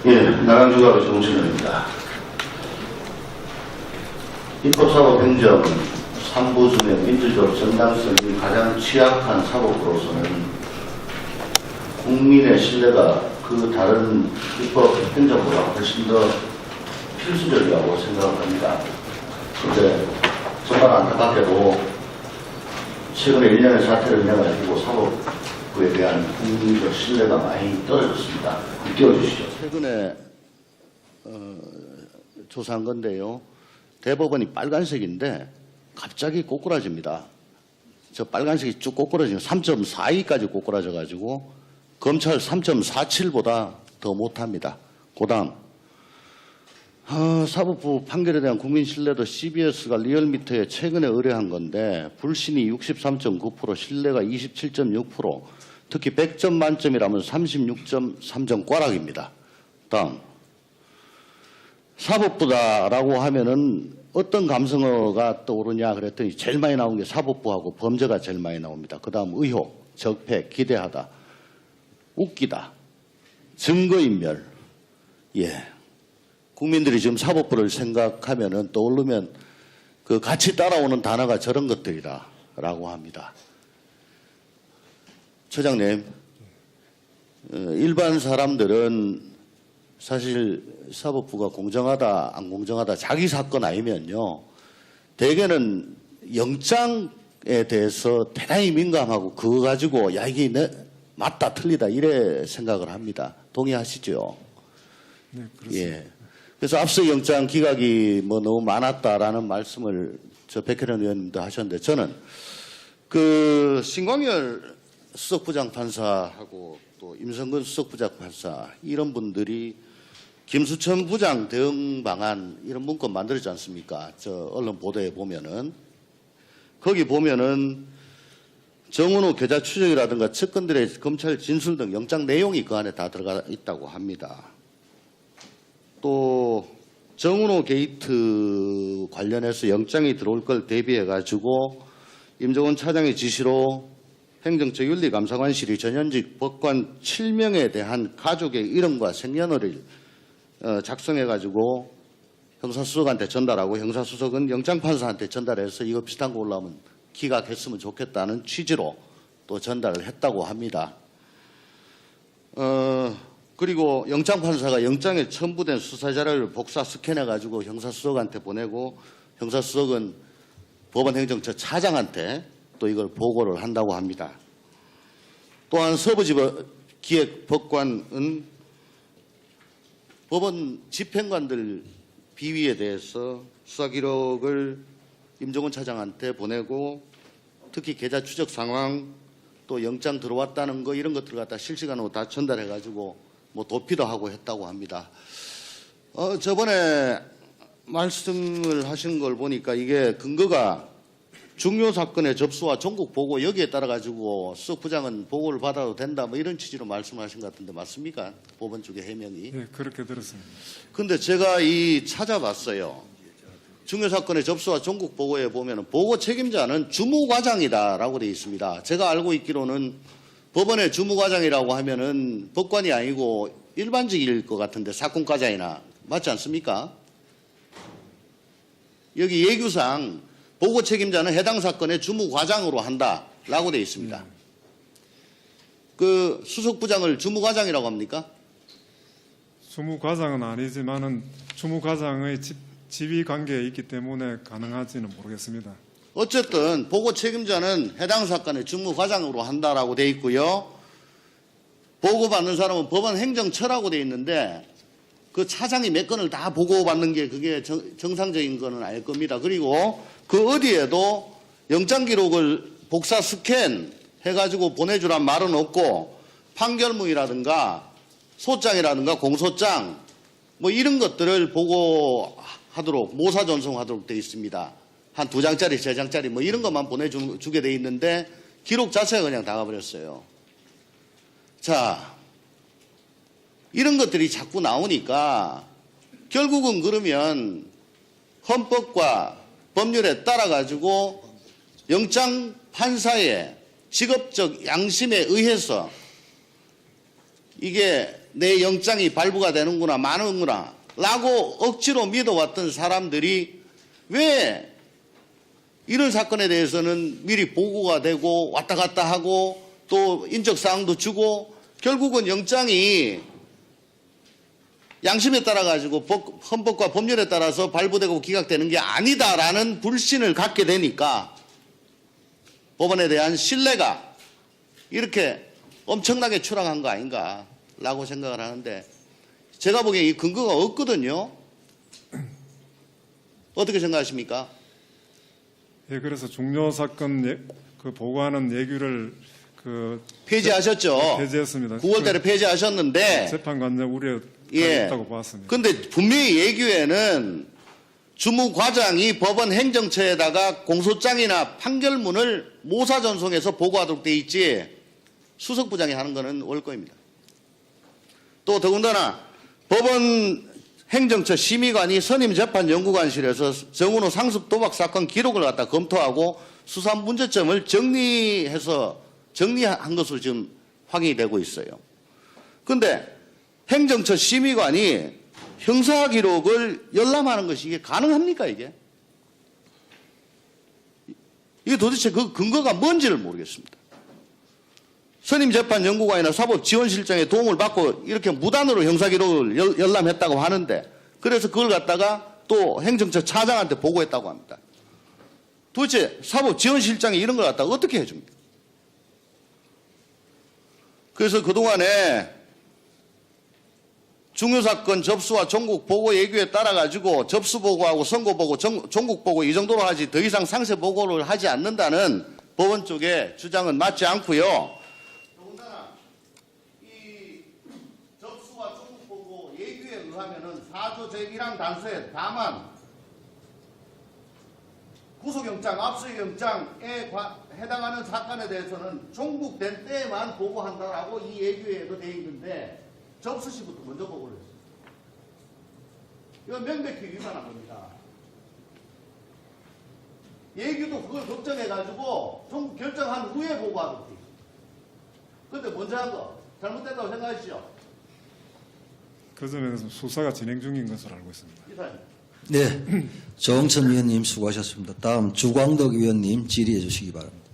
예, 나간주가 정신입니다. 입법사법행정 3부 중에 민주적 정당성이 가장 취약한 사법으로서는 국민의 신뢰가 그 다른 입법행정보다 훨씬 더 필수적이라고 생각을 합니다. 그런데 정말 안타깝게도 최근에 1년의 사태를 인해가지고 사법부에 대한 국민적 신뢰가 많이 떨어졌습니다. 띄워주시죠. 최근에 조사한 건데요. 대법원이 빨간색인데 갑자기 꼬꾸라집니다. 저 빨간색이 쭉 꼬꾸라지면 3.42까지 꼬꾸라져가지고 검찰 3.47보다 더 못합니다. 그 다음 사법부 판결에 대한 국민 신뢰도 CBS가 리얼미터에 최근에 의뢰한 건데 불신이 63.9%, 신뢰가 27.6%, 특히 100점 만점이라면 36.3점 꽈락입니다. 다음 사법부다라고 하면은 어떤 감성어가 떠오르냐 그랬더니 제일 많이 나온 게 사법부하고 범죄가 제일 많이 나옵니다. 그 다음 의혹, 적폐, 기대하다, 웃기다, 증거인멸. 예. 국민들이 지금 사법부를 생각하면은 떠오르면 그 같이 따라오는 단어가 저런 것들이다라고 합니다. 처장님, 일반 사람들은 사실 사법부가 공정하다 안 공정하다 자기 사건 아니면요 대개는 영장에 대해서 대단히 민감하고 그거 가지고 야 이게 맞다 틀리다 이래 생각을 합니다. 동의하시죠? 네, 그렇습니다. 예. 그래서 앞서 영장 기각이 뭐 너무 많았다라는 말씀을 저 백혜련 의원님도 하셨는데 저는 그 신광열 수석부장 판사하고 또 임성근 수석부장 판사 이런 분들이 김수천 부장 대응 방안 이런 문건 만들었지 않습니까? 저 언론 보도에 보면은 거기 보면은 정은호 계좌 추적이라든가 측근들의 검찰 진술 등 영장 내용이 그 안에 다 들어가 있다고 합니다. 또 정은호 게이트 관련해서 영장이 들어올 걸 대비해 가지고 임종원 차장의 지시로 행정처윤리감사관실이 전현직 법관 7명에 대한 가족의 이름과 생년월일 작성해 가지고 형사수석한테 전달하고 형사수석은 영장판사한테 전달해서 이거 비슷한 거 올라오면 기각했으면 좋겠다는 취지로 또 전달을 했다고 합니다. 그리고 영장판사가 영장에 첨부된 수사자료를 복사 스캔해 가지고 형사수석한테 보내고 형사수석은 법원행정처 차장한테 또 이걸 보고를 한다고 합니다. 또한 서부지법기획법관은 법원 집행관들 비위에 대해서 수사기록을 임종원 차장한테 보내고 특히 계좌 추적 상황 또 영장 들어왔다는 거 이런 것들을 갖다 실시간으로 다 전달해 가지고 뭐 도피도 하고 했다고 합니다. 저번에 말씀을 하신 걸 보니까 이게 근거가 중요 사건의 접수와 종국 보고 여기에 따라 가지고 수석부장은 보고를 받아도 된다 뭐 이런 취지로 말씀하신 것 같은데 맞습니까? 법원 쪽의 해명이. 네, 그렇게 들었습니다. 근데 제가 찾아봤어요. 중요 사건의 접수와 종국 보고에 보면은 보고 책임자는 주무과장이다라고 되어 있습니다. 제가 알고 있기로는 법원의 주무과장이라고 하면은 법관이 아니고 일반직일 것 같은데 사건과장이나 맞지 않습니까? 여기 예규상 보고 책임자는 해당 사건의 주무과장으로 한다라고 되어 있습니다. 그 수석부장을 주무과장이라고 합니까? 주무과장은 아니지만은 주무과장의 지위 관계에 있기 때문에 가능할지는 모르겠습니다. 어쨌든 보고 책임자는 해당 사건의 주무과장으로 한다라고 되어 있고요. 보고받는 사람은 법원 행정처라고 되어 있는데 그 차장이 몇 건을 다 보고받는 게 그게 정상적인 거는 아닐 겁니다. 그리고 그 어디에도 영장 기록을 복사 스캔 해가지고 보내주란 말은 없고 판결문이라든가 소장이라든가 공소장 뭐 이런 것들을 보고하도록 모사 전송하도록 되어 있습니다. 한 2장짜리, 3장짜리 뭐 이런 것만 보내주게 되어 있는데 기록 자체가 그냥 다 가버렸어요. 자, 이런 것들이 자꾸 나오니까 결국은 그러면 헌법과 법률에 따라 가지고 영장 판사의 직업적 양심에 의해서 이게 내 영장이 발부가 되는구나 마는구나 라고 억지로 믿어왔던 사람들이 왜 이런 사건에 대해서는 미리 보고가 되고 왔다 갔다 하고 또 인적사항도 주고 결국은 영장이 양심에 따라 가지고 헌법과 법률에 따라서 발부되고 기각되는 게 아니다라는 불신을 갖게 되니까 법원에 대한 신뢰가 이렇게 엄청나게 추락한 거 아닌가라고 생각을 하는데 제가 보기엔 이 근거가 없거든요. 어떻게 생각하십니까? 예, 그래서 중요 사건 그 보고하는 예규를 폐지하셨죠. 폐지했습니다. 9월달에 폐지하셨는데 재판관장 우려가 예. 있다고 봤습니다. 근데 분명히 예규에는 주무과장이 법원 행정처에다가 공소장이나 판결문을 모사 전송해서 보고하도록 돼 있지 수석부장이 하는 거는 올 거입니다. 또 더군다나 법원 행정처 심의관이 선임재판연구관실에서 정은호 상습 도박 사건 기록을 갖다 검토하고 수사 문제점을 정리한 것으로 지금 확인이 되고 있어요. 근데 행정처 심의관이 형사 기록을 열람하는 것이 이게 가능합니까 이게? 이게 도대체 그 근거가 뭔지를 모르겠습니다. 선임재판연구관이나 사법지원실장의 도움을 받고 이렇게 무단으로 형사 기록을 열람했다고 하는데 그래서 그걸 갖다가 또 행정처 차장한테 보고했다고 합니다. 도대체 사법지원실장이 이런 걸 갖다가 어떻게 해줍니까? 그래서 그동안에 중요사건 접수와 종국보고 예규에 따라 가지고 접수보고하고 선고보고 종국보고 이 정도로 하지 더 이상 상세보고를 하지 않는다는 법원 쪽의 주장은 맞지 않고요. 더군다나 이 접수와 종국보고 예규에 의하면은 4조 제1항 단서에 다만 구속영장, 압수영장에 해당하는 사건에 대해서는 종국된 때에만 보고한다라고 이 예규에도 되어 있는데 접수 시부터 먼저 보고를 했습니다. 이건 명백히 위반한 겁니다. 예규도 그걸 걱정해가지고 종국 결정한 후에 보고하도록 돼 있습니다. 그런데 먼저 한 거 잘못됐다고 생각하시죠? 그 점에서 수사가 진행 중인 것으로 알고 있습니다. 이사님. 네, 정천 위원님 수고하셨습니다. 다음 주광덕 위원님 질의해 주시기 바랍니다.